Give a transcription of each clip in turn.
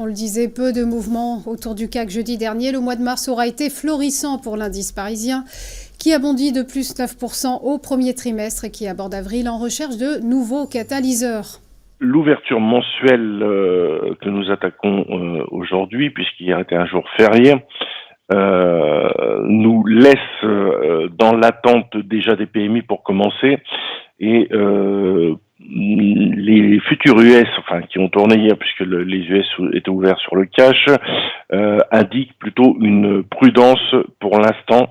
On le disait, peu de mouvements autour du CAC jeudi dernier. Le mois de mars aura été florissant pour l'indice parisien, qui a bondi de plus 9% au premier trimestre et qui aborde avril en recherche de nouveaux catalyseurs. L'ouverture mensuelle que nous attaquons aujourd'hui, puisqu'hier était un jour férié, nous laisse dans l'attente déjà des PMI pour commencer, et les futurs US, enfin qui ont tourné hier puisque les US étaient ouverts sur le cash, indiquent plutôt une prudence pour l'instant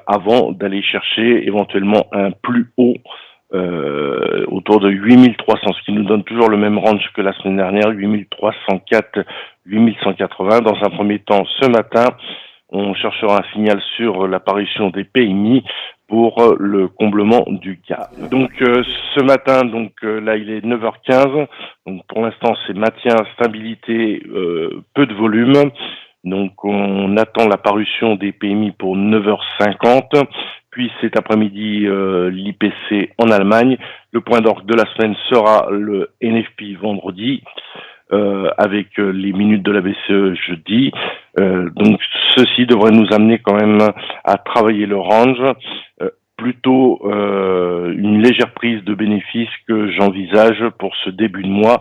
avant d'aller chercher éventuellement un plus haut autour de 8300, ce qui nous donne toujours le même range que la semaine dernière, 8304, 8180. Dans un premier temps, ce matin, on cherchera un signal sur l'apparition des PMI pour le comblement du gap. Donc ce matin, là il est 9h15, donc pour l'instant c'est maintien, stabilité, peu de volume. Donc on attend la parution des PMI pour 9h50. Puis cet après-midi, l'IPC en Allemagne. Le point d'orgue de la semaine sera le NFP vendredi, avec les minutes de la BCE jeudi. Donc ceci devrait nous amener quand même à travailler le range. Plutôt une légère prise de bénéfices que j'envisage pour ce début de mois,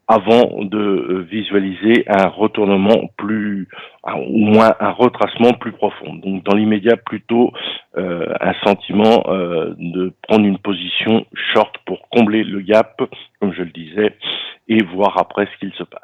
avant de visualiser un retournement plus, au moins un retracement plus profond. Donc dans l'immédiat, plutôt un sentiment de prendre une position short pour combler le gap, comme je le disais, et voir après ce qu'il se passe.